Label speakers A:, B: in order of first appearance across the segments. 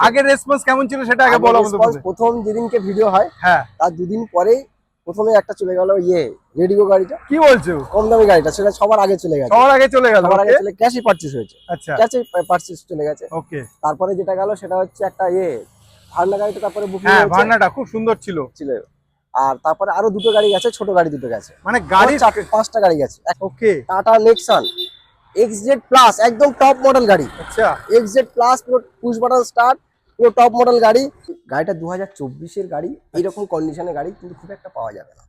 A: আগের রেসপন্স কেমন ছিল সেটা আগে বলো আমাদের।
B: প্রথম যেদিনকে ভিডিও হয়
A: হ্যাঁ,
B: তার দুদিন পরেই প্রথমে একটা চলে গেল রেডিগো গাড়িটা,
A: কি বলছো?
B: কম দামি গাড়িটা, সেটা সবার আগে চলে গেছে।
A: সবার আগে চলে গেল?
B: সবার আগে চলে ক্যাশই পারচেজ হয়েছে।
A: আচ্ছা,
B: ক্যাশে পারচেজ চলে গেছে।
A: ওকে।
B: তারপরে যেটা গেল সেটা হচ্ছে একটা ভার্না গাড়িটা, তারপরে বুকিং
A: হ্যাঁ,
B: হয়েছে।
A: ভার্নাটা খুব সুন্দর ছিল।
B: আর তারপরে আরো দুটো গাড়ি গেছে, ছোট গাড়ি দুটো গেছে,
A: মানে গাড়ি
B: 4-5টা গাড়ি গেছে।
A: ওকে।
B: টাটা নেক্সন XZ প্লাস, একদম টপ মডেল গাড়ি।
A: আচ্ছা,
B: XZ প্লাস পুরো পুশ বাটন স্টার্ট, পুরো টপ মডেল গাড়ি। গাড়িটা 2024-এর গাড়ি, এইরকম কন্ডিশনের গাড়ি কিন্তু খুব একটা পাওয়া যাবে না।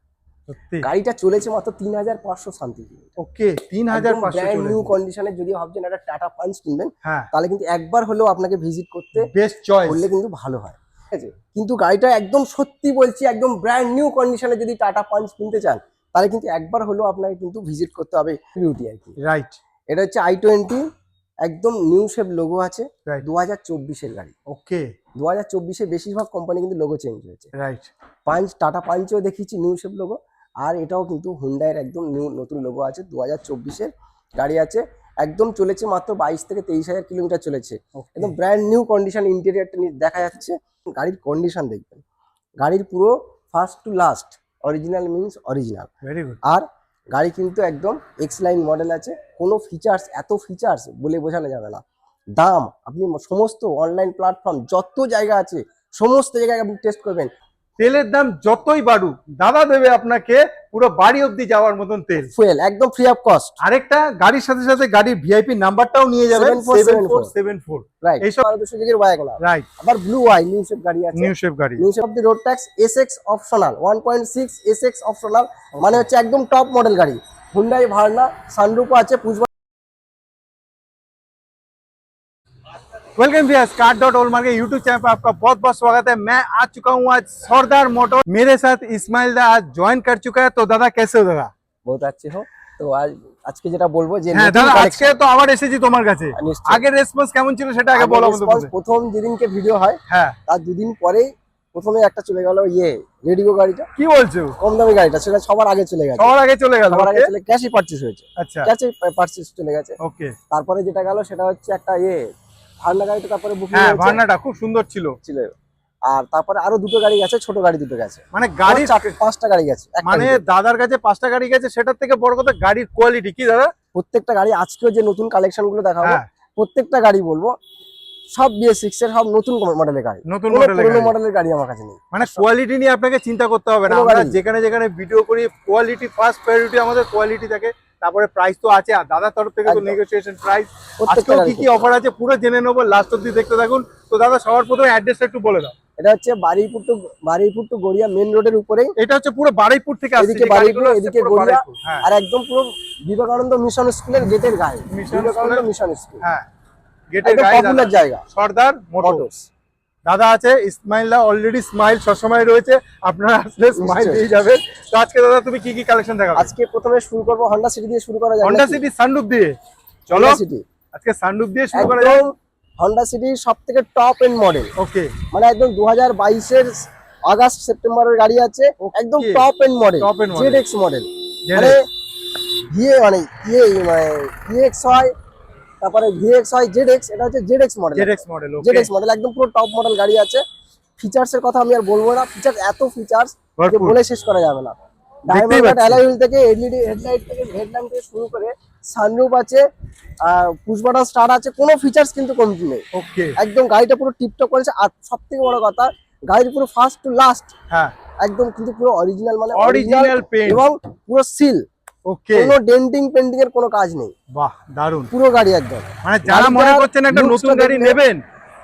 A: সত্যি
B: গাড়িটা চলেছে মাত্র 3500 সামথিং।
A: ওকে, 3500
B: ব্র্যান্ড নিউ
A: চলেছে।
B: কন্ডিশনে যদি ভাবছেন একটা টাটা পাঞ্চ কিনবেন,
A: হ্যাঁ,
B: তাহলে কিন্তু একবার হলেও আপনাকে ভিজিট করতে
A: বেস্ট চয়েস
B: করলে কিন্তু ভালো হয়, ঠিক আছে? কিন্তু গাড়িটা একদম সত্যি বলছি, একদম ব্র্যান্ড নিউ কন্ডিশনে যদি টাটা পাঞ্চ কিনতে চান, তাহলে কিন্তু একবার হলেও আপনাকে কিন্তু ভিজিট করতে হবে বিউটি আর কি।
A: রাইট।
B: এটা হচ্ছে i20, একদম নিউ শেপ লোগো আছে,
A: রাইট।
B: 2024-এর গাড়ি।
A: ওকে।
B: 2024-এ বেশিরভাগ কোম্পানি কিন্তু লোগো চেঞ্জ হয়েছে।
A: রাইট।
B: টাটা পাঞ্চেও দেখিয়েছি নিউ শেপ লোগো, আর এটাও কিন্তু হুন্ডাইয়ের একদম নতুন লোগো আছে। 2024-এর গাড়ি আছে, একদম চলেছে মাত্র 22 থেকে 23,000 কিলোমিটার চলেছে। একদম ব্র্যান্ড নিউ কন্ডিশন, ইন্টেরিয়রটা দেখা যাচ্ছে। গাড়ির কন্ডিশন দেখবেন, গাড়ির পুরো first to last original means original.
A: Very good.
B: আর গাড়ি কিন্তু একদম এক্স লাইন মডেল আছে, কোনো ফিচার্স, এত ফিচার্স বলে বোঝানো যাবে না। দাম আপনি সমস্ত অনলাইন প্ল্যাটফর্ম যত জায়গা আছে সমস্ত জায়গায় আপনি টেস্ট করবেন,
A: তেলের দাম যতই বাড়ুক দাদা দেবে আপনাকে পুরো বাড়ি অবধি যাওয়ার মতন তেল,
B: ফুয়েল একদম ফ্রি অফ কস্ট।
A: আরেকটা গাড়ির সাথে সাথে গাড়ির ভিআইপি নাম্বারটাও নিয়ে যাবেন, 7474।
B: রাইট,
A: এইসব
B: 1200 ওয়াগনার।
A: রাইট।
B: আবার ব্লু ওয়াই নিউ শেপ গাড়ি আছে,
A: নিউ শেপ গাড়ি,
B: new shape of the road tax SX optional 1.6 SX optional, মানে হচ্ছে একদম টপ মডেল গাড়ি। হুন্ডাই ভার্না, সানরুফ আছে, পুশ।
A: वेलकम भैया, कार.ओल यूट्यूब चैनल पर आपका बहुत बहुत स्वागत है। मैं आ चुका हूँ आज सरदार मोटर, मेरे साथ इस्माइल दा आज ज्वाइन कर चुका है। तो दादा कैसे हो दादा?
B: बहुत अच्छे हो। তো আজকে যেটা বলবো যে
A: হ্যাঁ দাদা, আজকে তো আবার এসেছি তোমার কাছে। আগের রেসপন্স কেমন ছিল সেটা আগে বলো আমাদের।
B: প্রথম যেদিনকে ভিডিও হয়,
A: হ্যাঁ,
B: তার দুদিন পরেই প্রথমে একটা চলে গেল রেডিগো গাড়িটা,
A: কি বলছো?
B: কম দামি গাড়িটা, সেটা সবার আগে চলে গেছে।
A: সবার আগে চলে গেল?
B: সবার আগে চলে ক্যাশই পারচেজ হয়েছে।
A: আচ্ছা,
B: ক্যাশে পারচেজ চলে গেছে।
A: ওকে।
B: তারপরে যেটা গেল সেটা হচ্ছে একটা ভার্না গাড়িটা, তারপরে বুকিং
A: হ্যাঁ,
B: হয়েছে।
A: ভার্নাটা খুব সুন্দর ছিল।
B: আর তারপরে আরো দুটো গাড়ি গেছে, ছোট গাড়ি দুটো গেছে,
A: মানে গাড়ি
B: 4-5টা গাড়ি গেছে।
A: মানে দাদার কাছে 5টা গাড়ি গেছে, সেটার থেকে বড় কথা গাড়ির কোয়ালিটি কি দাদা?
B: প্রত্যেকটা গাড়ি আজকেও যে নতুন কালেকশন গুলো দেখাবো,
A: হ্যাঁ,
B: প্রত্যেকটা গাড়ি বলবো সব BS6 এর, সব নতুন মডেলের গাড়ি,
A: নতুন
B: মডেলের গাড়ি আমার কাছে নেই।
A: মানে কোয়ালিটি নিয়ে আপনাকে চিন্তা করতে হবে না। আমরা যেখানে যেখানে ভিডিও করি কোয়ালিটি ফার্স্ট প্রায়োরিটি, আমাদের কোয়ালিটি থাকে, তারপরে প্রাইস তো আছে। আর দাদার তরফ থেকে তো নেগোসিয়েশন প্রাইস। আজকেও কি কি অফার আছে পুরো জেনে নেবো, লাস্ট অবধি দেখতে থাকুন। তো দাদা সবার প্রথমে অ্যাড্রেসটা একটু বলে দাও।
B: এটা হচ্ছে বারুইপুর টু গড়িয়া মেন রোডের উপরেই।
A: এটা হচ্ছে পুরো বারুইপুর থেকে আসছে,
B: এদিকে বারুইপুর, এদিকে গড়িয়া।
A: হ্যাঁ,
B: আর একদম পুরো বিবেকানন্দ মিশন স্কুলের গেটের গায়ে, বিবেকানন্দ মিশন স্কুল।
A: হ্যাঁ, গেটের গায়ে
B: পপুলার জায়গা,
A: সর্দার মোটরস। দাদা আছে, ইসমাইল দা অলরেডি স্মাইল সবসময় রয়েছে, আপনারা আসলে স্মাইল দিয়ে যাবেন। তো আজকে দাদা তুমি কি কি কালেকশন দেখাবে?
B: আজকে প্রথমে শুরু করব হন্ডা সিটি দিয়ে শুরু করা যাবে।
A: হন্ডা সিটি সানরুফ দিয়ে, চলো আজকে সানরুফ দিয়ে শুরু করা যাক।
B: হন্ডা সিটি সবথেকে টপ এন্ড মডেল,
A: ওকে।
B: মানে একদম 2022-এর আগস্ট সেপ্টেম্বরের গাড়ি আছে, একদম টপ এন্ড মডেল, ZX মডেল। মানে মানে VX হয়, তারপরে VX হয়, ZX, এটা হচ্ছে ZX মডেল। ZX মডেল একদম পুরো টপ মডেল গাড়ি আছে। ফিচার্সের কথা আমি আর বলবো না, ফিচার্স এত ফিচার্স যে বলে শেষ করা যাবে না। ডায়মন্ড কাট অ্যালয় হুইল থেকে LED হেডলাইট থেকে হেডল্যাম্প থেকে শুরু করে সানরুফ আছে, পুশ বাটন স্টার্ট আছে, কোনো ফিচার্স কিন্তু কমতি নেই।
A: ওকে,
B: একদম গাড়িটা পুরো টিপটপ করেছে। আর সবথেকে বড় কথা, গাড়ির পুরো ফার্স্ট টু লাস্ট
A: হ্যাঁ
B: একদম কিন্তু পুরো অরিজিনাল, মানে
A: অরিজিনাল পেইন্ট
B: এবং পুরো সিল।
A: ওকে,
B: কোনো ডেন্টিং পেন্টিং এর কোনো কাজ নেই।
A: বাহ, দারুন।
B: পুরো গাড়ি একদম,
A: মানে যারা মনে করছেন একটা নতুন গাড়ি নেবেন,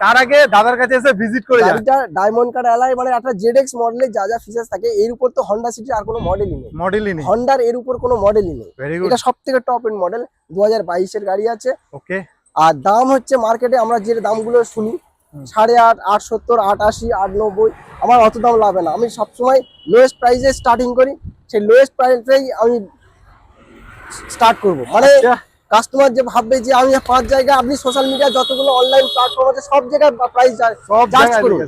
A: তার আগে দাদার কাছে এসে ভিজিট করে যান।
B: গাড়িটা ডায়মন্ড কাট অ্যালয়, মানে একটা ZX মডেলে যা যা ফিচার্স থাকে এর উপর তো হন্ডা সিটির আর কোনো মডেলই নেই। হন্ডার এর উপর কোনো মডেলই নেই। এটা সবথেকে টপ এন্ড মডেল, 2022-এর গাড়ি আছে।
A: ওকে।
B: আর দাম হচ্ছে মার্কেটে আমরা যে দামগুলো শুনি 8.5, 870, 880, 890, আমার অত দাম লাগবে না। আমি সবসময় লোয়েস্ট প্রাইসে স্টার্টিং করি, সেই লোয়েস্ট প্রাইসেই আমি স্টার্ট করবো। মানে কাস্টমার যে ভাববে যে আমি 5 জায়গায়, আপনি সোশ্যাল মিডিয়া যতগুলো অনলাইন প্ল্যাটফর্ম আছে সব জায়গায় প্রাইস জাজ করুন।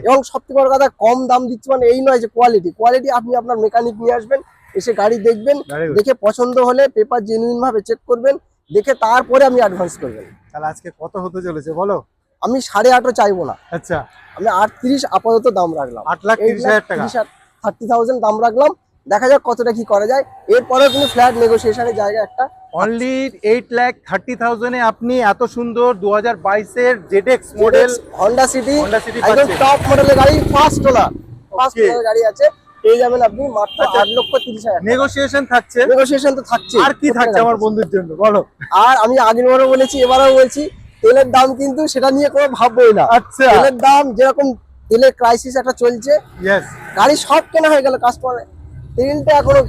B: এবং সবথেকে বড় কথা, কম দাম দিচ্ছি মানে এই নয় যে কোয়ালিটি আপনি আপনার মেকানিক নিয়ে আসবেন, এসে গাড়ি দেখবেন, দেখে পছন্দ হলে পেপার জেনুইন ভাবে চেক করবেন, দেখে তারপরে আপনি অ্যাডভান্স করবেন।
A: তাহলে আজকে কত হতে চলেছে বলো?
B: আমি 8.5 চাইবো না,
A: আচ্ছা
B: আমি 8.30 আপাতত দাম রাখলাম।
A: 8,30,000 টাকা,
B: 30,000 দাম রাখলাম, দেখা যাক কতটা কি করা যায়। এরপরে কিন্তু ফ্ল্যাট নেগোসিয়েশনের জায়গা একটা।
A: অনলি 8,30,000 এ আপনি এত সুন্দর 2022 এর ZX model
B: Honda city
A: Honda City
B: একদম
A: পাচ্ছেন।
B: টপ মডেলের গাড়ি, ফার্স্ট ওনার গাড়ি আছে, পেয়ে যাবেন আপনি মাত্র
A: আচ্ছা।
B: 8,30,000।
A: নেগোসিয়েশন থাকছে,
B: নেগোসিয়েশন তো থাকছে।
A: আর কি থাকছে আমার বন্ধুর জন্য বলো?
B: আর আমি আগের বারও বলেছি, এবারেও বলছি, তেলের দাম কিন্তু সেটা নিয়ে কোনো ভাববোই না।
A: আচ্ছা
B: তেলের দাম যেরকম, তেলের ক্রাইসিস একটা চলছে,
A: ইয়েস,
B: গাড়ি সব কেনা হয়ে গেল, কাস্টমার তেলটা এখনো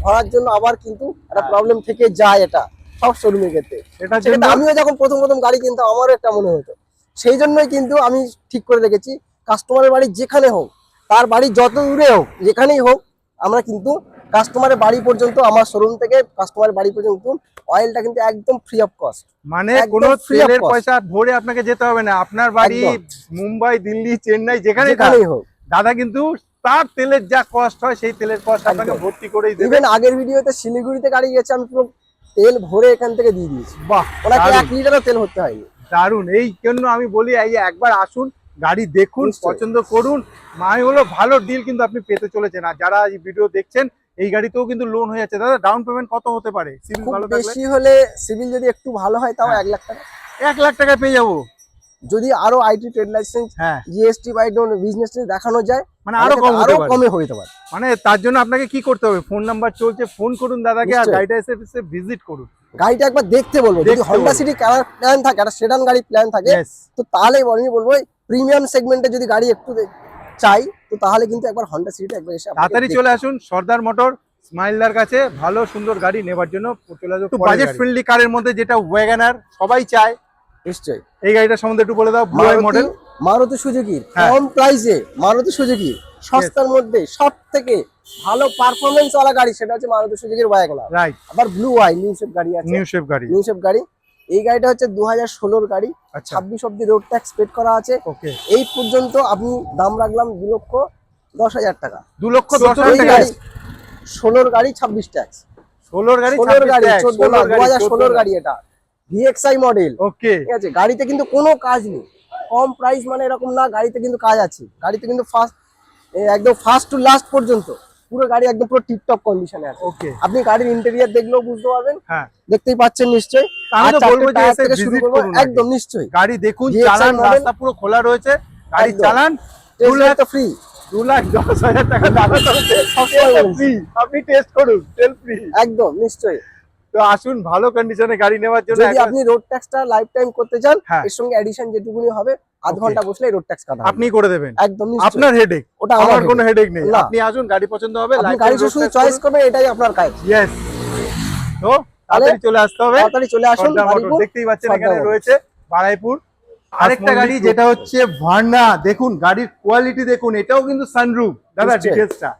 B: ভরার জন্য আবার কিন্তু একটা প্রবলেম থেকে যায়, এটা সব শোরুমের ক্ষেত্রে।
A: এটার
B: সেটা
A: জন্য
B: আমিও যখন প্রথম প্রথম গাড়ি কিনতাম আমারও একটা মনে হতো। সেই জন্যই কিন্তু আমি ঠিক করে রেখেছি, কাস্টমারের বাড়ি যেখানে হোক, তার বাড়ি যত দূরে হোক, যেখানেই হোক, আমরা কিন্তু কাস্টমারের বাড়ি পর্যন্ত, আমার শোরুম থেকে কাস্টমারের বাড়ি পর্যন্ত অয়েলটা কিন্তু একদম ফ্রি অফ কস্ট।
A: মানে
B: একদম
A: কোনো
B: free of
A: তেলের
B: cost।
A: পয়সা ভরে আপনাকে যেতে হবে না, আপনার বাড়ি
B: একদম।
A: মুম্বাই, দিল্লি, চেন্নাই যেখানেই থাক,
B: যেখানেই হোক,
A: দাদা কিন্তু তার তেলের যা কস্ট হয় সেই তেলের কস্ট আপনাকে
B: একদম।
A: ভর্তি করেই দেবে।
B: ইভেন আগের ভিডিওতে শিলিগুড়িতে গাড়ি গেছে, আমি পুরো তেল ভরে এখান থেকে দিয়ে দিয়েছি,
A: বাহ,
B: ওনাকে
A: দারুণ।
B: 1 লিটারও তেল হতে হয়নি।
A: দারুন, এই জন্য আমি বলি এই যে একবার আসুন, গাড়ি দেখুন,
B: নিশ্চয়ই।
A: পছন্দ করুন, মানে হলো ভালো ডিল কিন্তু আপনি পেতে চলেছেন। আর যারা এই ভিডিও দেখছেন, এই গাড়িতেও কিন্তু লোন হয়ে যাচ্ছে। দাদা ডাউন পেমেন্ট কত হতে পারে সিভিল
B: খুব
A: ভালো থাকলে?
B: বেশি হলে, সিভিল যদি একটু ভালো হয়, তাও
A: হ্যাঁ।
B: 1 লাখ টাকা।
A: 1 লাখ টাকায় পেয়ে যাবো।
B: যদি আরো আইটি ট্রেড লাইসেন্স,
A: হ্যাঁ,
B: জিএসটি বা বিজনেস দেখানো যায়,
A: মানে আরো
B: তাহলে
A: কম হতে
B: আরো
A: পারে।
B: কমে হতে পারে।
A: মানে তার জন্য আপনাকে কি করতে হবে? ফোন নাম্বার চলছে, ফোন করুন দাদাকে, আর
B: নিশ্চয়ই।
A: গাড়িটা এসে ভিজিট করুন।
B: গাড়িটা একবার দেখতে বলবো, যদি
A: দেখতে
B: হন্ডা
A: বলবো।
B: সিটি প্ল্যান থাকে, একটা সেডান গাড়ি প্ল্যান থাকে,
A: Yes,
B: তো তাহলে আমি বলবো প্রিমিয়াম সেগমেন্টে যদি গাড়ি একটু চাই, তো তাহলে কিন্তু একবার হন্ডা সিটিটা একবার এসে আপনাকে
A: তাড়াতাড়ি
B: দেখতে
A: চলে
B: হবে।
A: আসুন সর্দার মোটর স্মাইলদার কাছে, ভালো সুন্দর গাড়ি নেবার জন্য চলে আসুন।
B: পরের
A: বাজেট
B: গাড়ি।
A: ফ্রেন্ডলি কারের মধ্যে যেটা ওয়াগনার সবাই চায়,
B: নিশ্চয়ই।
A: এই গাড়িটা সম্বন্ধে একটু বলে দাও। ব্লু আই মডেল,
B: মারুতি সুজুকির
A: হ্যাঁ।
B: কম প্রাইসে, মারুতি সুজুকি সস্তার মধ্যে সব থেকে ভালো পারফরমেন্স ওয়ালা গাড়ি, সেটা হচ্ছে মারুতি সুজুকির ওয়াগনার।
A: রাইট,
B: আবার ব্লু আই নিউ শেপ গাড়ি আছে,
A: নিউ শেপ গাড়ি।
B: নিউ শেপ গাড়ি। এই গাড়িটা হচ্ছে 2016 গাড়ি,
A: আচ্ছা
B: 26 অব্দি রোড ট্যাক্স পেড করা আছে।
A: ওকে,
B: এই পর্যন্ত আপনি দাম রাখলাম 2,10,000 টাকা।
A: 2,10,000
B: এই
A: টাকা।
B: গাড়ি 16 গাড়ি 26 ট্যাক্স,
A: 16 গাড়ি
B: 16 গাড়ি
A: 26
B: 14 না, 2016
A: গাড়ি।
B: গাড়ি, এটা ভিএক্সআই মডেল।
A: ওকে,
B: ঠিক আছে, গাড়িতে কিন্তু কোনো কাজ নেই, কম প্রাইস মানে এরকম না, গাড়িতে কিন্তু কাজ আছে। গাড়িতে কিন্তু একদম ফার্স্ট টু লাস্ট পর্যন্ত পুরো গাড়ি একদম পুরো টিপটপ কন্ডিশনে আছে।
A: ওকে,
B: আপনি গাড়ির ইন্টেরিয়র দেখলেও বুঝতে পারবেন,
A: হ্যাঁ।
B: দেখতেই পাচ্ছেন নিশ্চয়ই।
A: আমি তো
B: আর
A: বলবো যে
B: টায়ার
A: এসে
B: থেকে শুরু
A: visit
B: করবো,
A: করুন আগে।
B: একদম নিশ্চয়ই।
A: গাড়ি দেখুন,
B: VXI
A: চালান,
B: model,
A: রাস্তা পুরো খোলা রয়েছে, গাড়ি
B: একদম।
A: চালান।
B: টেস্ট ড্রাইভ তো ফ্রি।
A: 2,10,000 টাকা দাদা তরফে ফ্রি, আপনি টেস্ট করুন, তেল ফ্রি।
B: একদম নিশ্চয়ই।
A: তো আসুন, ভালো কন্ডিশনে গাড়ি নেওয়ার জন্য
B: যদি আপনি রোড ট্যাক্সটা লাইফ টাইম করতে চান,
A: হ্যাঁ।
B: এর সঙ্গে এডিশন যেটুকুনি হবে, আধ
A: Okay.
B: ঘন্টা বসলে রোড ট্যাক্স কাটা হবে।
A: আপনি করে দেবেন,
B: একদম নিশ্চয়ই।
A: আপনার হেডেক,
B: ওটা
A: আমার কোনো
B: headache।
A: হেডেক নেই।
B: না।
A: আপনি আসুন, গাড়ি পছন্দ হবে,
B: আপনি
A: লাইফ
B: গাড়ি শুধু চয়েস করবেন, এটাই আপনার কাজ।
A: ইয়েস। তো তাড়াতাড়ি চলে আসতে হবে।
B: তাড়াতাড়ি চলে আসুন।
A: সর্দার মোটর
B: বারুইপুর,
A: দেখতেই পাচ্ছেন
B: সর্দার
A: এখানে
B: মোটর।
A: রয়েছে বারাইপুর। আরেকটা গাড়ি যেটা হচ্ছে ভার্না, দেখুন গাড়ির কোয়ালিটি দেখুন, এটাও কিন্তু সানরুফ। দাদা
B: নিশ্চয়ই।
A: ডিটেইলসটা।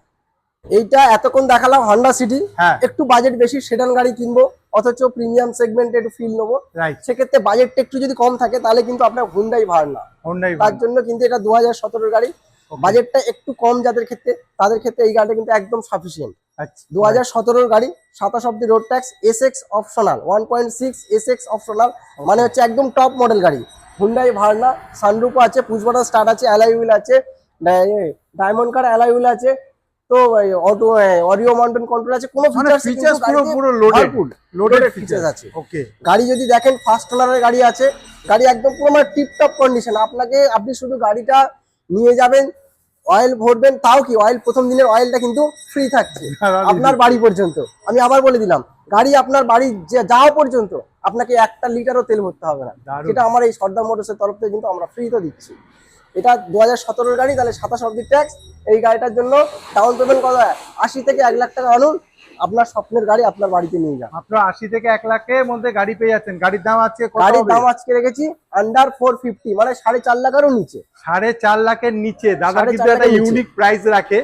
B: এইটা এতক্ষণ দেখালাম হন্ডা সিটি,
A: হ্যাঁ,
B: একটু বাজেট বেশি সেডান গাড়ি কিনবো, অথচ প্রিমিয়াম সেগমেন্টে একটু ফিল নেবো,
A: রাইট।
B: সেক্ষেত্রে বাজেটটা একটু যদি কম থাকে, তাহলে কিন্তু আপনার হুন্ডাই ভার্না।
A: হোন্ডাই
B: তার জন্য কিন্তু এটা 2017 গাড়ি, বাজেটটা একটু কম যাদের ক্ষেত্রে, তাদের ক্ষেত্রে এই গাড়িটা কিন্তু একদম সাফিসিয়েন্ট।
A: আচ্ছা
B: 2017 গাড়ি, 27 অব্দি road tax, Essex optional 1.6 Essex optional, মানে হচ্ছে একদম টপ মডেল গাড়ি। হুন্ডাই ভার্না, সানরুফ আছে, পুশ বাটন স্টার্ট আছে, অ্যালয় হুইল আছে, ডায়মন্ড কার অ্যালয় হুইল আছে, তো অটো অডিও মাউন্টেন কন্ট্রোল আছে, কোনো
A: মানে
B: ফিচার্স
A: ফিচার্স পুরো লোডেড
B: লোডেড ফিচার্স
A: ফিচার্স
B: আছে।
A: ওকে,
B: গাড়ি যদি দেখেন ফার্স্ট ওনারের গাড়ি আছে, গাড়ি একদম পুরো মানে টিপটপ কন্ডিশন। আপনি শুধু গাড়িটা নিয়ে যাবেন, অয়েল ভরবেন, তাও কি অয়েল প্রথম দিনের অয়েলটা কিন্তু ফ্রি থাকছে আপনার বাড়ি পর্যন্ত। আমি আবার বলে দিলাম, গাড়ি আপনার বাড়ি যাওয়া পর্যন্ত আপনাকে 1 লিটারও তেল ভরতে হবে না,
A: দারুণ।
B: যেটা আমার এই সর্দার মোটরসের তরফ থেকে কিন্তু আমরা ফ্রিতে দিচ্ছি। এটা 2017 গাড়ি, তাহলে 27 অব্দি ট্যাক্স। এই গাড়িটার জন্য ডাউন পেমেন্ট কত হয়? 80 থেকে 1 লাখ টাকা আনুন, আপনার স্বপ্নের গাড়ি আপনার বাড়িতে নিয়ে যান।
A: আপনার 80 থেকে 1 লাখের মধ্যে গাড়ি পেয়ে যাচ্ছেন। গাড়ির দাম আছে কত?
B: গাড়ির
A: হবে?
B: দাম আজকে রেখেছি আন্ডার 450, মানে 4.5 লাখেরও নিচে।
A: 4.5 লাখের নিচে। দাদা
B: 4.5
A: কিন্তু একটা
B: লাখের নিচে।
A: ইউনিক প্রাইস রাখে,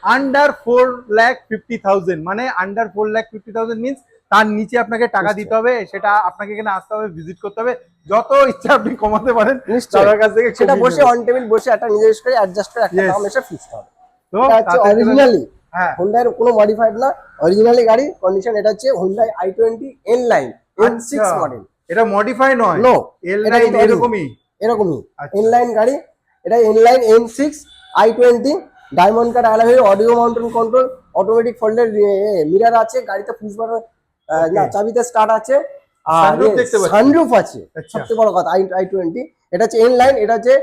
A: আন্ডার 4,50,000, মানে আন্ডার 4,50,000 মিন্স তার নিচে আপনাকে টাকা দিতে হবে। সেটা আপনাকে এখানে আসতে হবে, ভিজিট করতে হবে, যত ইচ্ছা আপনি কমাতে পারেন দাদার কাছ থেকে।
B: সেটা বসে অন টেবিল বসে একটা নিজস্ব করে অ্যাডজাস্ট করে একটা
A: Yes.
B: দাম এসে ফিক্সড হবে।
A: তো
B: এটা হচ্ছে
A: তাতে
B: অরিজিনালি,
A: হ্যাঁ
B: হোন্ডার কোনো মডিফাইড না, অরিজিনালি গাড়ি কন্ডিশন। এটা হচ্ছে Hyundai i20 N line N6
A: আচ্ছা।
B: মডেল।
A: এটা মডিফাই নয়,
B: নো,
A: এল
B: এটা
A: লাইন
B: কিন্তু
A: এরকমই।
B: এরকমই ইনলাইন গাড়ি। এটা inline M6 i20 diamond cut alloy, audio mountain control, automatic folded mirror আছে, গাড়িতে পুশ বাটন না চাবিতে স্টার্ট আছে, আর সানরুফ আছে। সবচেয়ে বড় কথা i20 এটা হচ্ছে ইনলাইন, এটা হচ্ছে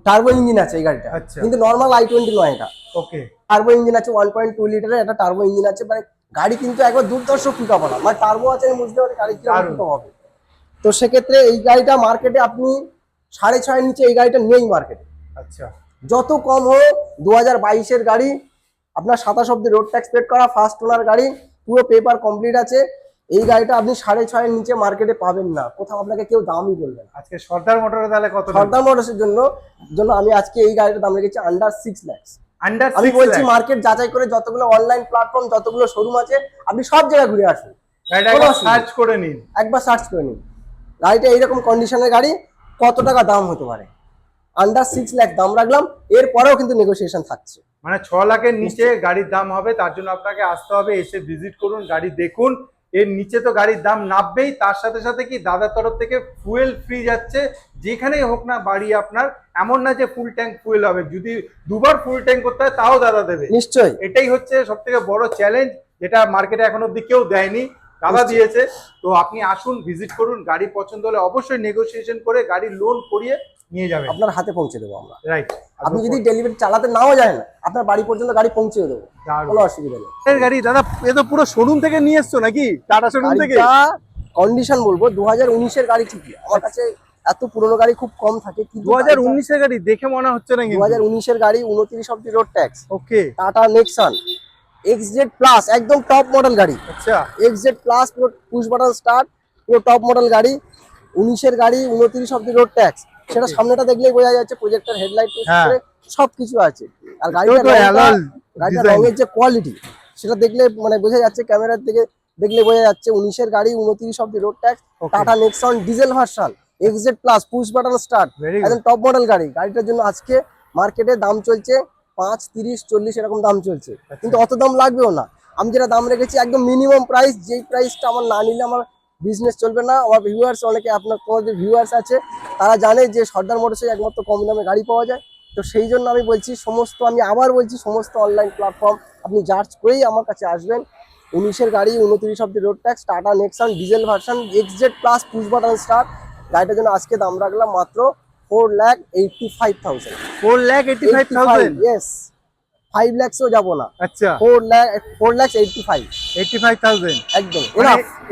B: টার্বো ইঞ্জিন আছে এই গাড়িটা, কিন্তু নরমাল i20 নয় এটা।
A: ওকে,
B: টার্বো ইঞ্জিন আছে 1.2 লিটারের, এটা টার্বো ইঞ্জিন আছে, মানে গাড়ি কিন্তু একবার দুর্ধর্ষ পিকআপ হবে, মানে টার্বো আছে বুঝতে পারি গাড়ি কিরকম পিকআপ হবে। তো সেক্ষেত্রে এই গাড়িটা মার্কেটে আপনি 6.5 নিচে এই গাড়িটা নেই মার্কেটে।
A: আচ্ছা,
B: যত কম হোক 2022-এর গাড়ি, আপনার 27 অব্দি রোড ট্যাক্স পেড করা, ফার্স্ট ওনার গাড়ি, পুরো পেপার কমপ্লিট আছে, এই গাড়িটা আপনি 6.5 নিচে মার্কেটে পাবেন না কোথাও, আপনাকে কেউ দামই বলবে না।
A: আজকে সর্দার মোটরে তাহলে কত?
B: সর্দার মোটরসের জন্য আমি আজকে এই গাড়িটার দাম রেখেছি আন্ডার 6 লাখ। আমি বলছি মার্কেট যাচাই করে যতগুলো অনলাইন প্ল্যাটফর্ম, যতগুলো শোরুম আছে, আপনি সব জায়গায় ঘুরে আসুন,
A: সার্চ করে নিন,
B: একবার সার্চ করে নিন গাড়িটা এইরকম কন্ডিশনের গাড়ি কত টাকা দাম হতে পারে। আন্ডার 6 লাখ দাম রাখলাম, এরপরেও কিন্তু নেগোসিয়েশন থাকছে।
A: মানে 6 লাখের নিচে গাড়ির দাম হবে, তার জন্য আপনাকে আসতে হবে, এসে ভিজিট করুন, গাড়ি দেখুন। এর নিচে তো গাড়ির দাম নামবেই, তার সাথে সাথে কি দাদার তরফ থেকে ফুয়েল ফ্রি যাচ্ছে, যেখানেই হোক না বাড়ি আপনার। এমন না যে ফুল ট্যাঙ্ক ফুয়েল হবে, যদি দুবার ফুল ট্যাঙ্ক করতে হয় তাও দাদা দেবে
B: নিশ্চয়ই।
A: এটাই হচ্ছে সব থেকে বড় চ্যালেঞ্জ, যেটা মার্কেটে এখন অব্দি কেউ দেয়নি, দাদা দিয়েছে। তো আপনি আসুন, ভিজিট করুন, গাড়ি পছন্দ হলে অবশ্যই নেগোসিয়েশন করে গাড়ি লোন করিয়ে নিয়ে যাবেন,
B: আপনার হাতে পৌঁছে দেবো আমরা।
A: রাইট,
B: আপনি যদি ডেলিভারি চালাতে নাও যায় না, আপনার বাড়ি পর্যন্ত গাড়ি পৌঁছে দেবো, কোনো অসুবিধা নেই।
A: এর গাড়ি দাদা এ তো পুরো শোরুম থেকে নিয়ে এসছো নাকি? টাটা শোরুম থেকে?
B: কন্ডিশন বলবো 2019-এর গাড়ি ঠিকই, আমার কাছে এত পুরনো গাড়ি খুব কম থাকে, কিন্তু
A: 2019-এর গাড়ি দেখে মনে হচ্ছে না।
B: 2019-এর গাড়ি 29 অব্দি রোড ট্যাক্স।
A: ওকে,
B: টাটা নেক্সন XZ প্লাস, একদম টপ মডেল গাড়ি।
A: আচ্ছা,
B: XZ প্লাস পুরো পুশ বাটন স্টার্ট, পুরো টপ মডেল গাড়ি, 19-এর গাড়ি, 29 অব্দি রোড ট্যাক্স। সেটা সামনেটা দেখলেই বোঝা যাচ্ছে, প্রজেক্টর হেডলাইট সবকিছু আছে। আর গাড়িটা রঙের যে কোয়ালিটি সেটা দেখলে মানে বোঝা যাচ্ছে, ক্যামেরার দিকে দেখলে বোঝা যাচ্ছে। 19-এর গাড়ি, 29 অব্দি road tax, tata Nexon diesel version, XZ plus push button start, একদম টপ মডেল গাড়ি। গাড়িটার জন্য আজকে মার্কেটে দাম চলছে 5, 30, 40 এরকম দাম চলছে, কিন্তু অত দাম লাগবেও না। আমি যেটা দাম রেখেছি একদম মিনিমাম প্রাইস, যেই প্রাইসটা আমার না নিলে আমার বিজনেস চলবে না। আমার ভিউয়ার্স অনেকে, তোমাদের ভিউয়ার্স আছে, তারা জানে যে সর্দার মোটরসে একমাত্র কম দামে গাড়ি পাওয়া যায়। তো সেই জন্য আমি বলছি, আমি আবার বলছি, সমস্ত অনলাইন প্ল্যাটফর্ম আপনি সার্চ করেই আমার কাছে আসবেন। 19-এর গাড়ি, 29 অব্দি road tax, tata Nexon diesel version, XZ plus push button start. গাড়িটার জন্য আজকে দাম রাখলাম মাত্র 4,85,000।
A: 4,85,000?
B: ইয়েস, 5 লাখসও যাবো না।
A: আচ্ছা,
B: 4,85,000 একদম।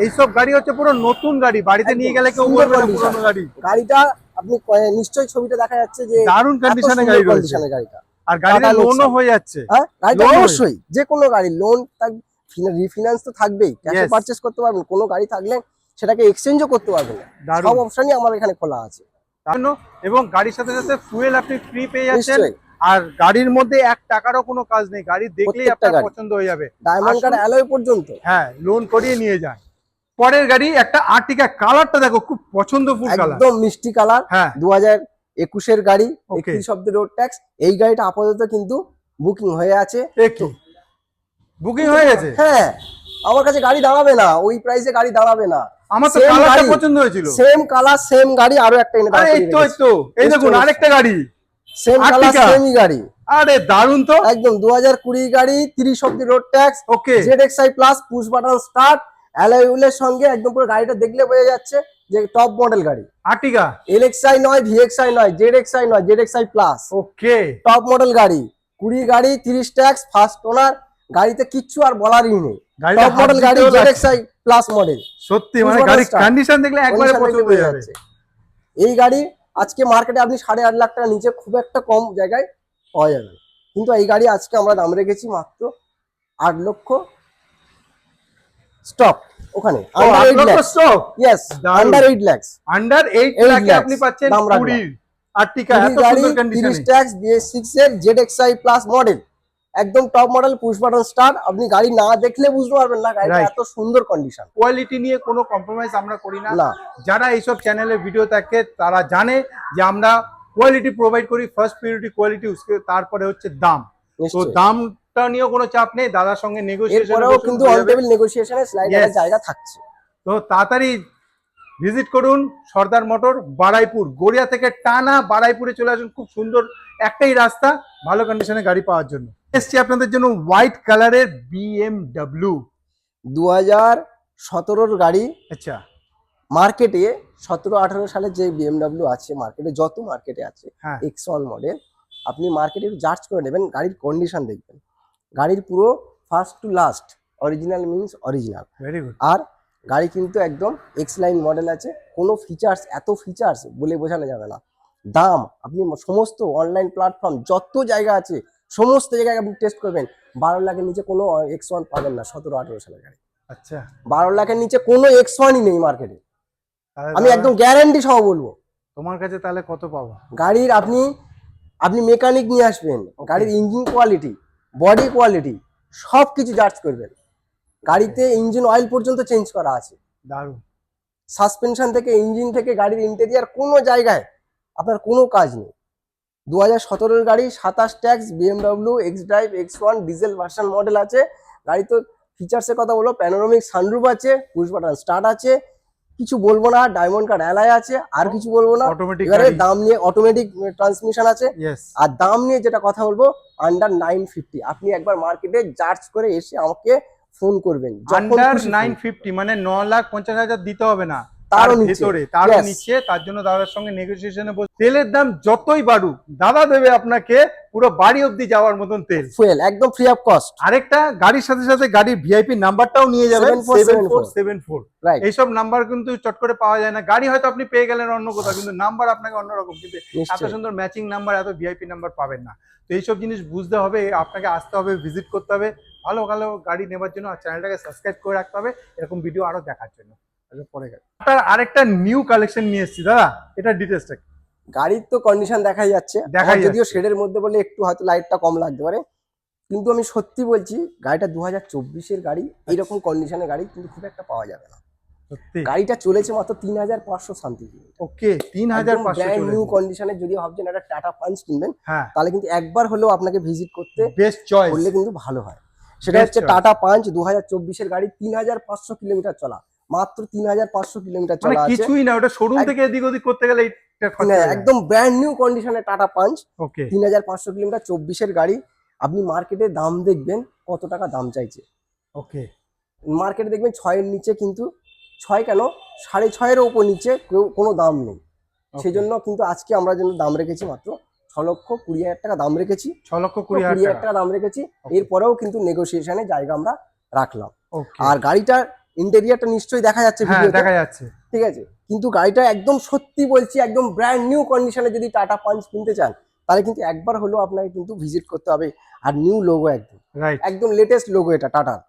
A: এইসব গাড়ি হচ্ছে পুরো নতুন গাড়ি, বাড়িতে নিয়ে গেলে কেউ বলবে না পুরনো গাড়ি।
B: গাড়িটা আপনি নিশ্চয়ই ছবিটা দেখা যাচ্ছে যে
A: দারুণ কন্ডিশনে গাড়ি রয়েছে,
B: গাড়িটা।
A: আর গাড়িটা লোনও হয়ে যাচ্ছে।
B: হ্যাঁ, গাড়িটা অবশ্যই যে কোনো গাড়ি লোন, রিফিনান্স তো থাকবেই, ক্যাশে পারচেজ করতে পারবেন, কোনো গাড়ি থাকলে সেটাকে এক্সচেঞ্জও করতে পারবেন, সব অপশনই আমার এখানে খোলা আছে।
A: এবং গাড়ির সাথে সাথে ফুয়েল আপনি ফ্রি পেয়ে যাচ্ছেন, আর গাড়ির মধ্যে 1 টাকারও কোনো কাজ নেই, গাড়ি দেখলেই আপনার পছন্দ হয়ে যাবে,
B: ডায়মন্ড কাট অ্যালয় পর্যন্ত।
A: হ্যাঁ, লোন করিয়ে নিয়ে যান। পরের গাড়ি একটা আর্টিকা, কালারটা দেখো খুব পছন্দফুল কালার,
B: একদম মিষ্টি কালার।
A: হ্যাঁ,
B: 2021-এর গাড়ি, 31 অব্দি রোড ট্যাক্স। এই গাড়িটা আপাতত কিন্তু বুকিং হয়ে আছে।
A: বুকিং হয়ে গেছে?
B: হ্যাঁ, আমার কাছে গাড়ি দাঁড়াবে না, ওই প্রাইসে গাড়ি দাঁড়াবে না।
A: আমার তো কালারটা পছন্দ হয়েছিল,
B: সেম কালার সেম গাড়ি, আরো একটা এনে দাঁড়া।
A: এই দেখুন আরেকটা গাড়ি,
B: সেম কালার সেমই গাড়ি।
A: আরে দারুন তো,
B: একদম 2020 গাড়ি, 30 অব্দি রোড ট্যাক্স।
A: ওকে,
B: ZXi plus push button start, alloy হুইলের সঙ্গে একদম পুরো গাড়িটা দেখলে বোঝা যাচ্ছে যে টপ মডেল গাড়ি।
A: আর্টিকা
B: LXi নয়, VXi নয়, ZXi নয়, ZXi প্লাস।
A: ওকে,
B: টপ মডেল গাড়ি, 20 গাড়ি, 30 ট্যাক্স, ফার্স্ট ওনার। গাড়িতে কিচ্ছু আর বলারই নেই, টপ মডেল গাড়ি, ZXi প্লাস মডেল।
A: সত্যি মানে গাড়ির কন্ডিশন দেখলে একবারে পছন্দ হয়ে যাবে।
B: এই গাড়ি আজকে মার্কেটে আপনি 8.5 লাখ টাকা নিচে খুব একটা কম জায়গায় পাওয়া যাবে, কিন্তু এই গাড়ি আজকে আমরা দাম রেখেছি মাত্র 8 লক্ষ স্টক। ওখানে under 8 lakh stock. Yes, under 8 lakh.
A: Under 8 লাখে আপনি পাচ্ছেন 20 আর্টিকা, এত সুন্দর কন্ডিশনে,
B: 30 ট্যাক্স, BS6 এর ZXi প্লাস মডেল, একদম top model, push button start. আপনি গাড়ি না দেখলে বুঝতে পারবেন না গাড়িটা এত সুন্দর কন্ডিশন।
A: কোয়ালিটি নিয়ে কোনো কম্প্রোমাইজ আমরা করি না। যারা এইসব চ্যানেলে ভিডিও দেখে তারা জানে যে আমরা কোয়ালিটি প্রোভাইড করি, ফার্স্ট প্রায়োরিটি কোয়ালিটি, তারপরে হচ্ছে দাম। তো দামটা নিয়েও কোনো চাপ নেই, দাদার সঙ্গে নেগোসিয়েশন,
B: এরপরেও কিন্তু অন টেবিল নেগোসিয়েশনের স্লাইডের জায়গা থাকছে।
A: তো তাড়াতাড়ি ভিজিট করুন সর্দার মোটর বারাইপুর, গড়িয়া থেকে টানা বারাইপুরে চলে আসুন, খুব সুন্দর একটাই রাস্তা ভালো কন্ডিশনে গাড়ি পাওয়ার জন্য। এসছি আপনাদের জন্য হোয়াইট কালারের BMW
B: 2017 গাড়ি।
A: আচ্ছা,
B: মার্কেটে 17-18 সালে যে BMW আছে মার্কেটে, যত মার্কেটে আছে
A: হ্যাঁ
B: X1 মডেল, আপনি মার্কেটে জাজ করে নেবেন, গাড়ির কন্ডিশন দেখবেন, গাড়ির পুরো first to last original means original.
A: Very good.
B: আর গাড়ি কিন্তু একদম এক্স লাইন মডেল আছে, কোনো ফিচার্স, এত ফিচার্স বলে বোঝানো যাবে না। দাম আপনি সমস্ত অনলাইন প্ল্যাটফর্ম যত জায়গা আছে সমস্ত জায়গায় আপনি টেস্ট করবেন, 12 লাখের নিচে কোনো X1 পাবেন না 17-18 সালের গাড়ি।
A: আচ্ছা,
B: 12 লাখের নিচে কোনো X1ই নেই মার্কেটে,
A: তাহলে
B: আমি একদম গ্যারান্টি সহ বলবো।
A: তোমার কাছে তাহলে কত পাবো?
B: গাড়ির আপনি মেকানিক নিয়ে আসবেন, গাড়ির ইঞ্জিন কোয়ালিটি, বডি কোয়ালিটি সব কিছু জাজ করবেন। গাড়িতে ইঞ্জিন অয়েল পর্যন্ত চেঞ্জ করা আছে,
A: দারুণ।
B: সাসপেনশন থেকে ইঞ্জিন থেকে গাড়ির ইন্টেরিয়ার কোনো জায়গায় আপনার কোনো কাজ নেই। 2017 গাড়ি, 27 tax, BMW X drive X1 diesel version model আছে। গাড়ি তো ফিচার্সের কথা বলো, প্যানোরামিক সানরুফ আছে, পুশ বাটন স্টার্ট আছে, কিছু বলবো না, ডায়মন্ড কাট অ্যালয় আছে, আর কিছু বলবো না।
A: অটোমেটিক
B: এবারে দাম নিয়ে অটোমেটিক ট্রান্সমিশন আছে,
A: ইয়েস।
B: আর দাম নিয়ে যেটা কথা বলবো, আন্ডার 950। আপনি একবার মার্কেটে জাজ করে এসে আমাকে ফোন করবেন।
A: আন্ডার 950 মানে 9,50,000 দিতে হবে না,
B: তারও নিচে,
A: ভিতরে তারও
B: Yes.
A: নিচে। তার জন্য দাদার সঙ্গে নেগোসিয়েশনে বসে, তেলের দাম যতই বাড়ুক দাদা দেবে আপনাকে পুরো বাড়ি অবধি যাওয়ার মতন তেল,
B: ফুয়েল একদম ফ্রি অফ কস্ট।
A: আরেকটা গাড়ির সাথে সাথে গাড়ির ভিআইপি নাম্বারটাও নিয়ে যাবেন, 7474।
B: রাইট,
A: এইসব নাম্বার কিন্তু চট করে পাওয়া যায় না। গাড়ি হয়তো আপনি পেয়ে গেলেন অন্য কোথাও, কিন্তু নাম্বার আপনাকে অন্যরকম, কিন্তু এত
B: নিশ্চয়ই।
A: সুন্দর ম্যাচিং নাম্বার, এত ভিআইপি নাম্বার পাবেন না। তো এইসব জিনিস বুঝতে হবে, আপনাকে আসতে হবে, ভিজিট করতে হবে ভালো ভালো গাড়ি নেবার জন্য। আর চ্যানেলটাকে সাবস্ক্রাইব করে রাখতে হবে এরকম ভিডিও আরো দেখার জন্য। পরে আরেকটা নিউ কালেকশন নিয়ে এসেছি দাদা, এটা ডিটেলসটা।
B: গাড়ির তো কন্ডিশন দেখাই যাচ্ছে,
A: দেখাই
B: যদিও
A: যাচ্ছে।
B: শেডের মধ্যে বলে একটু হয়তো লাইটটা কম লাগতে পারে, কিন্তু আমি সত্যি বলছি গাড়িটা 2024 গাড়ি, এইরকম কন্ডিশনের গাড়ি কিন্তু খুব একটা পাওয়া যাবে না।
A: সত্যি
B: গাড়িটা চলেছে মাত্র 3,500 সামথিং।
A: ওকে, 3,500
B: ব্র্যান্ড নিউ কন্ডিশনে। যদি ভাবছেন একটা টাটা পাঞ্চ কিনবেন,
A: হ্যাঁ
B: তাহলে কিন্তু একবার হলেও আপনাকে ভিজিট করতে
A: বেস্ট চয়েস
B: করলে কিন্তু ভালো হয়। সেটা
A: Best
B: হচ্ছে
A: choice.
B: টাটা পাঞ্চ 2024 গাড়ি, 3,500 কিলোমিটার চলা, মাত্র 3,500 কিলোমিটার
A: মানে
B: চলা আছে।
A: কিছুই না, ওটা শোরুম থেকে এদিক ওদিক করতে গেলে এটা খরচা হয়ে যায়।
B: একদম ব্র্যান্ড নিউ কন্ডিশনে টাটা পাঞ্চ,
A: ওকে
B: 3,500 কিলোমিটার, 24 গাড়ি। আপনি মার্কেটে দাম দেখবেন কত টাকা দাম চাইছে।
A: ওকে,
B: মার্কেটে দেখবেন 6-এর নিচে, কিন্তু 6 কেন 6.5-এর ওপর নিচে কোনো দাম নেই। সেই জন্য কিন্তু আজকে আমরা জন্য দাম রেখেছি মাত্র 6,20,000 টাকা দাম রেখেছি,
A: 6,20,000
B: টাকা দাম রেখেছি। এরপরেও কিন্তু নেগোসিয়েশনে জায়গা আমরা রাখলাম।
A: ওকে,
B: আর গাড়িটার ইন্টেরিয়ারটা নিশ্চয়ই দেখা যাচ্ছে
A: হ্যাঁ
B: ভিডিওতে,
A: দেখা যাচ্ছে।
B: ঠিক আছে। কিন্তু গাড়িটা একদম সত্যি বলছি, একদম ব্র্যান্ড নিউ কন্ডিশনে যদি টাটা পাঞ্চ কিনতে চান, তাহলে কিন্তু একবার হলেও আপনাকে কিন্তু ভিজিট করতে হবে। আর নিউ লোগো একদম
A: রাইট,
B: একদম লেটেস্ট লোগো এটা টাটার,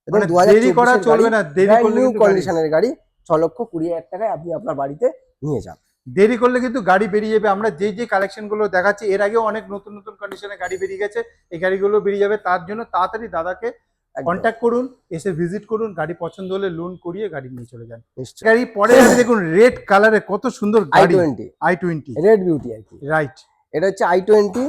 A: মানে দেরি করা চলবে না, দেরি করলে
B: নিউ
A: কিন্তু
B: কন্ডিশনের গাড়ি 6,20,000 টাকায় আপনি আপনার বাড়িতে নিয়ে যান।
A: দেরি করলে কিন্তু গাড়ি বেরিয়ে যাবে। আমরা যে কালেকশন গুলো দেখাচ্ছি, এর আগেও অনেক নতুন নতুন কন্ডিশনে গাড়ি বেরিয়ে গেছে, এই গাড়িগুলো বেরিয়ে যাবে। তার জন্য তাড়াতাড়ি দাদাকে কন্ট্যাক্ট করুন, এসে ভিজিট করুন, গাড়ি পছন্দ হলে লোন করিয়ে গাড়ি নিয়ে চলে যান।
B: নিশ্চয়ই।
A: গাড়ি পরে দেখুন রেড কালারে কত সুন্দর গাড়ি, i20
B: রেড বিউটি আর কি।
A: রাইট,
B: এটা হচ্ছে i20,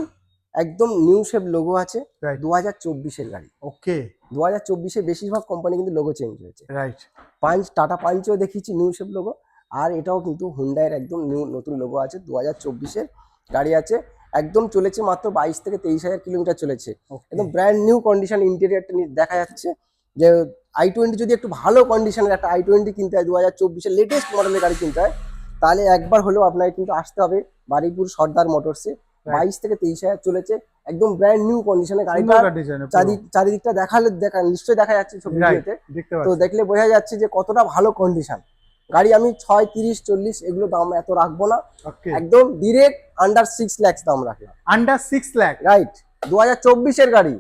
B: একদম নিউ শেপ লোগো আছে,
A: রাইট
B: 2024 গাড়ি।
A: ওকে,
B: 2024 বেশিরভাগ কোম্পানি কিন্তু লোগো চেঞ্জ হয়েছে।
A: রাইট,
B: পাঞ্চ, টাটা পাঞ্চেও দেখিয়েছি নিউ শেপ লোগো, আর এটাও কিন্তু হুন্ডাইয়ের একদম নতুন লোগো আছে। 2024 গাড়ি আছে, একদম চলেছে মাত্র 22 থেকে 23,000 কিলোমিটার চলেছে, একদম ব্র্যান্ড নিউ কন্ডিশন। ইন্টেরিয়ারটা দেখা যাচ্ছে যে i20 যদি একটু ভালো কন্ডিশনের একটা i20 কিনতে হয়, 2024 লেটেস্ট মডেলের গাড়ি কিনতে হয়, তাহলে একবার হলেও আপনাকে কিন্তু আসতে হবে বারুইপুর সর্দার মোটরসে। 22 থেকে 23,000 চলেছে, একদম ব্র্যান্ড নিউ কন্ডিশনে গাড়িটা। চারিদিকটা নিশ্চয়ই দেখা যাচ্ছে ছবিতে, তো দেখলে বোঝা যাচ্ছে যে কতটা ভালো কন্ডিশন গাড়ি। আমি 6, 30, 40 এগুলো দাম এত রাখবো না, একদম ডিরেক্ট আন্ডার 6 লাখ দাম রাখলাম।
A: Under 6 lakh,
B: right. 2024 গাড়ি,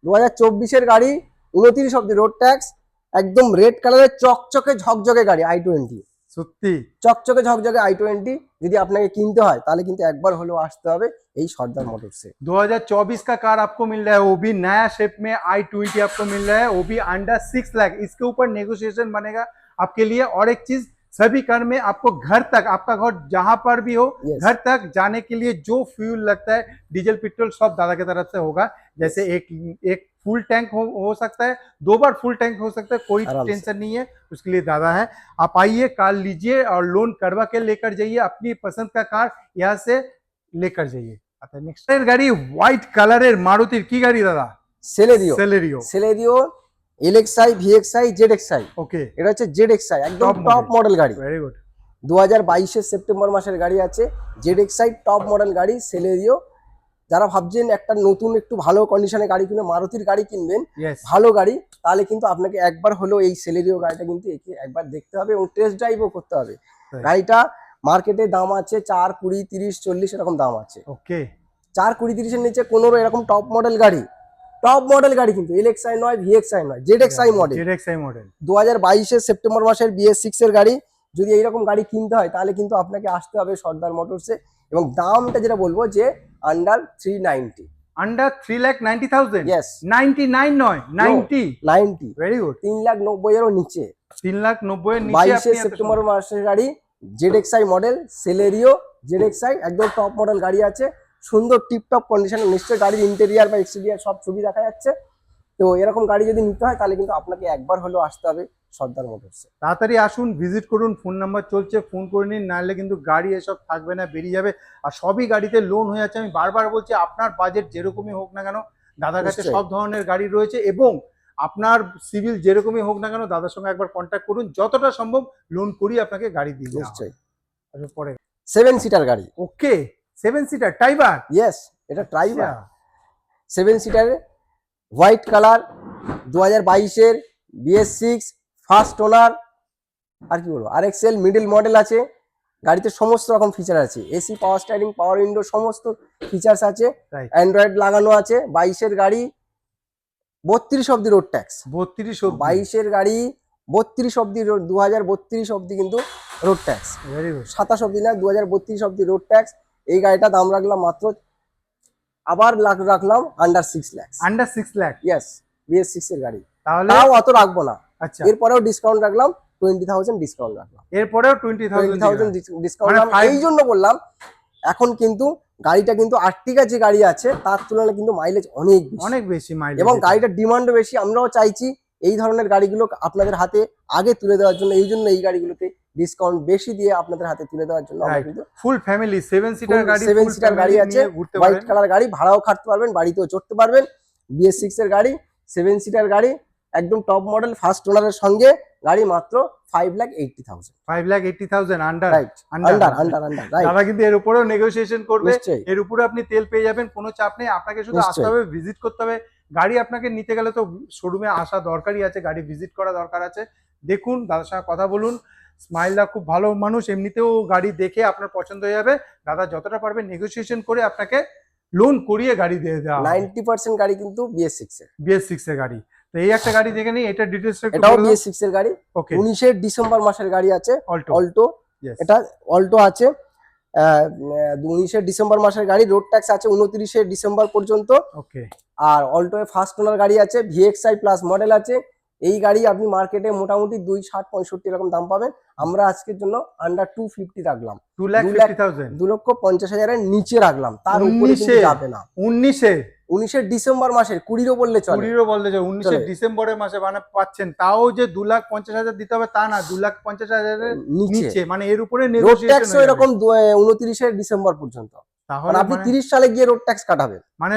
B: 2024 গাড়ি, 29 অব্দি রোড ট্যাক্স, একদম রেড কালারের চকচকে ঝকঝকে গাড়ি i20।
A: সত্যি
B: চকচকে ঝকঝকে i20 যদি আপনাকে কিনতে হয়, তাহলে কিন্তু একবার হলেও আসতে হবে এই সর্দার মোটরসে।
A: 2024 का कार आपको मिल रहा है, वो भी नया शेप में i20 आपको मिल रहा है, वो भी अंडर 6 लाख। इसके ऊपर नेगोशिएशन बनेगा आपके लिए। और एक चीज, सभी कार में आपको घर तक, आपका घर जहां पर भी हो, घर तक जाने के लिए जो फ्यूल लगता है, डीजल पेट्रोल सब दादा की तरफ से होगा। जैसे एक फुल टैंक हो सकता है, 2 बार फुल टैंक हो सकता है, कोई
B: आराम से।
A: टेंशन नहीं है, उसके लिए दादा है। आप आइए, कार लीजिए और लोन करवा के लेकर जाइए, अपनी पसंद का कार यहाँ से लेकर जाइए। আচ্ছা নেক্সট এর গাড়ি হোয়াইট কালারের মারুতির কি গাড়ি দাদা?
B: Celerio
A: Celerio.
B: Celerio LXI VXI ZXI,
A: okay,
B: এটা হচ্ছে জেডএক্সআই, একদম
A: Top
B: টপ
A: model।
B: মডেল গাড়ি।
A: Very good.
B: 2022 সেপ্টেম্বর মাসের গাড়ি আছে, জেডএক্সআই টপ মডেল গাড়ি সেলেরিও। যারা ভাবছেন একটা নতুন একটু ভালো কন্ডিশনে গাড়ি কিনে মারুতির গাড়ি কিনবেন,
A: ইয়েস,
B: ভালো গাড়ি, তাহলে কিন্তু আপনাকে একবার হলো এই সেলেরিও গাড়িটা কিন্তু একে একবার দেখতে হবে এবং টেস্ট ড্রাইভও করতে হবে।
A: Right.
B: গাড়িটা মার্কেটে দাম আছে 4, 20, 30, 40 এরকম দাম আছে।
A: ওকে,
B: 4, 20, 30 এর নিচে কোনো এরকম টপ মডেল গাড়ি, টপ মডেল গাড়ি কিন্তু এলএক্সআই নয়, ভিএক্সআই নয়, ZXI model.
A: ZXI model
B: 2022 September মাসের BS6 এর গাড়ি। যদি এইরকম গাড়ি কিনতে হয় তাহলে কিন্তু আপনাকে আসতে হবে সর্দার মোটরসে, এবং দামটা যেটা বলবো যে আন্ডার 390।
A: আন্ডার 3,90,000।
B: ইয়েস,
A: 99 নয়, 90।
B: 90,
A: ভেরি গুড।
B: 390 এরও নিচে।
A: 3,90,000 এর নিচে
B: 22
A: আপনি এত
B: সেপ্টেম্বর মাসের গাড়ি, জেডএক্সআই মডেল সেলেরিও জেডএক্সআই, একদম টপ মডেল গাড়ি আছে, সুন্দর টিপটপ কন্ডিশনে। নিশ্চয়ই গাড়ির ইন্টেরিয়ার বা এক্সটেরিয়ার সব ছবি দেখা যাচ্ছে। তো এরকম গাড়ি যদি নিতে হয় তাহলে কিন্তু আপনাকে একবার হলেও আসতে হবে সর্দার মোটরসে।
A: তাড়াতাড়ি আসুন, ভিজিট করুন, ফোন নাম্বার চলছে, ফোন করে নিন, নাহলে কিন্তু গাড়ি এসব থাকবে না, বেরিয়ে যাবে। আর সবই গাড়িতে লোন হয়ে যাচ্ছে। আমি বারবার বলছি, আপনার বাজেট যেরকমই হোক না কেন, দাদার কাছে
B: নিশ্চয়ই।
A: সব ধরনের গাড়ি রয়েছে, এবং আপনার সিভিল যেরকমই হোক না কেন, দাদার সঙ্গে একবার কন্ট্যাক্ট করুন, যতটা সম্ভব লোন করিয়ে আপনাকে গাড়ি দিয়ে দেওয়া হবে।
B: নিশ্চয়ই।
A: আচ্ছা, পরে
B: 7 সিটার গাড়ি।
A: ওকে, 7 সিটার টাইবার।
B: ইয়েস, এটা ট্রাইবার 7 সিটারে, হোয়াইট কালার, 2022 এর BS6 ফার্স্ট ওনার। আর কি বলবো, RXL মিডল মডেল আছে। গাড়িতে সমস্ত রকম ফিচার আছে, এসি, পাওয়ার স্টারিং, পাওয়ার উইন্ডো, সমস্ত ফিচার্স আছে।
A: রাইট,
B: অ্যান্ড্রয়েড লাগানো আছে। 22 এর গাড়ি, 32 অব্দি রোড ট্যাক্স।
A: 32
B: 22 এর গাড়ি 32 অব্দি, 2032 অব্দি কিন্তু রোড ট্যাক্স।
A: Very good.
B: 27 অব্দি না, 2032 অব্দি রোড ট্যাক্স। এই গাড়িটা দাম রাখলাম মাত্র, আবার রাখলাম under 6 lakh.
A: Under 6 lakh.
B: Yes, BS6 এর গাড়ি,
A: তাহলে
B: তাও অত রাখবো না।
A: আচ্ছা,
B: এরপরেও ডিসকাউন্ট রাখলাম 20,000 ডিসকাউন্ট রাখলাম।
A: এরপরেও 20,000
B: ডিসকাউন্ট
A: মানে
B: রাখলাম। এই জন্য বললাম, এখন কিন্তু গাড়িটা কিন্তু আর্টিকা যে গাড়ি আছে তার তুলনায় কিন্তু মাইলেজ অনেক বেশি,
A: অনেক বেশি মাইলেজ,
B: এবং গাড়িটার ডিমান্ডও বেশি। আমরাও চাইছি এই ধরনের গাড়িগুলো আপনাদের হাতে আগে তুলে দেওয়ার জন্য। এই জন্য এই গাড়িগুলোতে ডিসকাউন্ট বেশি দিয়ে আপনাদের হাতে তুলে দেওয়ার জন্য আমরা কিন্তু
A: ফুল ফ্যামিলি 7 সিটার গাড়ি,
B: 7 সিটার গাড়ি আছে,
A: ঘুরতে
B: হোয়াইট
A: পারেন।
B: কালার গাড়ি, ভাড়াও খাটতে পারবেন, বাড়িতেও চড়তে পারবেন। BS6 এর গাড়ি, 7 সিটার গাড়ি, একদম টপ মডেল ফার্স্ট ওনারের সঙ্গে গাড়ি, মাত্র 5,80,000।
A: 5,80,000 আন্ডার।
B: Right, under right.
A: দাদা কিন্তু এর উপরেও নেগোসিয়েশন করবে,
B: নিশ্চয়ই।
A: এর উপরে আপনি তেল পেয়ে যাবেন, কোনো চাপ নেই। আপনাকে শুধু আসতে
B: নিশ্চয়ই।
A: হবে, ভিজিট করতে হবে। গাড়ি আপনাকে নিতে গেলে তো শোরুমে আসা দরকারই আছে, গাড়ি ভিজিট করা দরকার আছে। দেখুন, দাদার সঙ্গে কথা বলুন। স্মাইলদা খুব ভালো মানুষ, এমনিতেও গাড়ি দেখে আপনার পছন্দ হয়ে যাবে। দাদা যতটা পারবে নেগোসিয়েশন করে আপনাকে লোন করিয়ে গাড়ি দিয়ে দেওয়া হবে।
B: 90% গাড়ি কিন্তু BS6 এর।
A: BS6 এর গাড়ি। তো এই একটা গাড়ি দেখে নিই, এটা ডিটেইলসটা একটু
B: এটাও
A: বলে দাও।
B: BS6 এর গাড়ি,
A: ওকে,
B: 19 ডিসেম্বর মাসের গাড়ি আছে,
A: অল্টো।
B: অল্টো।
A: Yes.
B: এটা অল্টো আছে, 19 ডিসেম্বর মাসের গাড়ি, রোড ট্যাক্স আছে 29 ডিসেম্বর পর্যন্ত।
A: ওকে,
B: আর অল্টো ফার্স্ট ওনার গাড়ি আছে, VXI প্লাস মডেল আছে। এই গাড়ি আপনি মার্কেটে মোটামুটি 2,60-65 এরকম দাম পাবেন। আমরা আজকের জন্য আন্ডার 250 রাখলাম,
A: 2,50,000।
B: 2,50,000 এর নিচে রাখলাম, তার উপরে কিন্তু
A: 19
B: যাবে না।
A: 19
B: ডিসেম্বর মাসের 20 বললে চলে।
A: 20 বলতে যে 19
B: চলে।
A: ডিসেম্বরের মাসে মানে পাচ্ছেন, তাও যে 2,50,000 দিতে হবে তা না, 2,50,000 এর
B: নিচে
A: নিচে, মানে এর উপরে
B: রোড
A: নেগোসিয়েশন
B: ট্যাক্স এরকম 29 ডিসেম্বর পর্যন্ত।
A: তাহলে
B: আপনি 30 সালে গিয়ে রোড ট্যাক্স কাটাবেন।
A: মানে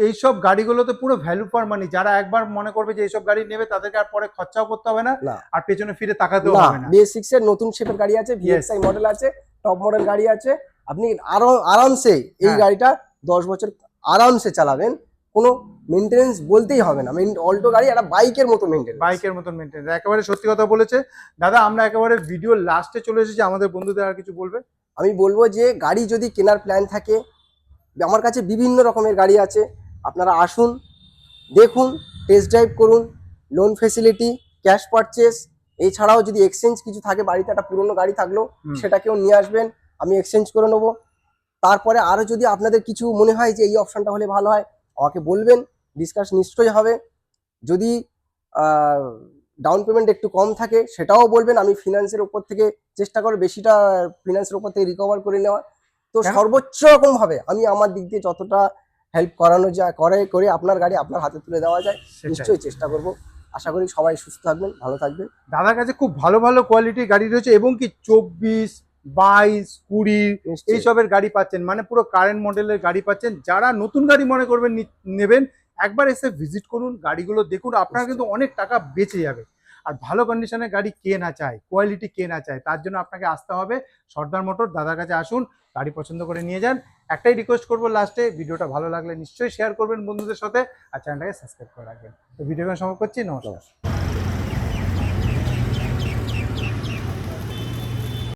A: এইসব গাড়িগুলোতে পুরো ভ্যালু ফর মানি। যারা একবার মনে করবে যে এইসব গাড়ি নেবে, তাদেরকে আর পরে খরচাও করতে হবে না,
B: না।
A: আর পেছনে ফিরে তাকাতেও
B: না,
A: হবে না।
B: BS6 এর নতুন শেপের গাড়ি আছে, VXI মডেল আছে, টপ মডেল গাড়ি আছে। আপনি আরো আরামসে এই
A: হ্যাঁ।
B: গাড়িটা 10 বছর আরামসে চালাবেন, কোনো মেইনটেনেন্স বলতেই হবে না। অল্টো গাড়ি একটা বাইকের মতো মেইনটেনেন্স,
A: বাইকের মতন মেনটেন, একেবারে সত্যি কথা বলেছে দাদা। আমরা একেবারে ভিডিও লাস্টে চলে এসেছি, আমাদের বন্ধুদের আর কিছু বলবে?
B: আমি বলবো যে গাড়ি যদি কেনার প্ল্যান থাকে, আমার কাছে বিভিন্ন রকমের গাড়ি আছে। আপনারা আসুন, দেখুন, টেস্ট ড্রাইভ করুন। লোন ফেসিলিটি, ক্যাশ পারচেস, এছাড়াও যদি এক্সচেঞ্জ কিছু থাকে, বাড়িতে একটা পুরনো গাড়ি থাকলো সেটাকেও নিয়ে আসবেন, আমি এক্সচেঞ্জ করে নেবো। তারপরে আরো যদি আপনাদের কিছু মনে হয় যে এই অপশনটা হলে ভালো হয়, আমাকে বলবেন, ডিসকাস নিশ্চয়ই হবে। যদি ডাউন পেমেন্ট একটু কম থাকে সেটাও বলবেন, আমি ফিনান্সের উপর থেকে চেষ্টা করব বেশিটা ফিনান্সের উপর থেকে রিকভার করে নেওয়া। তো
A: কেন?
B: সর্বোচ্চ রকম ভাবে আমি আমার দিক দিয়ে যতটা হেল্প করানো যায় করে আপনার গাড়ি আপনার হাতে তুলে দেওয়া যায়, নিশ্চয়ই চেষ্টা করব। আশা করি সবাই সুস্থ থাকবেন, ভালো থাকবেন।
A: দাদার কাছে খুব ভালো ভালো কোয়ালিটির গাড়ি রয়েছে এবং কি 24, 22, 20 এইসবের গাড়ি পাচ্ছেন, মানে পুরো কারেন্ট মডেলের গাড়ি পাচ্ছেন। যারা নতুন গাড়ি মনে করবেন নেবেন, একবার এসে ভিজিট করুন, গাড়িগুলো দেখুন, আপনার কিন্তু অনেক টাকা বেঁচে যাবে। আর ভালো কন্ডিশনের গাড়ি কে না চায়, কোয়ালিটি কে না চায়, তার জন্য আপনাকে আসতে হবে সর্দার মোটর। দাদার কাছে আসুন, গাড়ি পছন্দ করে নিয়ে যান। একটাই রিকোয়েস্ট করবো লাস্টে, ভিডিওটা ভালো লাগলে নিশ্চয়ই শেয়ার করবেন বন্ধুদের সাথে, আর চ্যানেলটাকে সাবস্ক্রাইব করে রাখবেন। তো ভিডিওটা সমাপ্ত করছি, নমস্কার।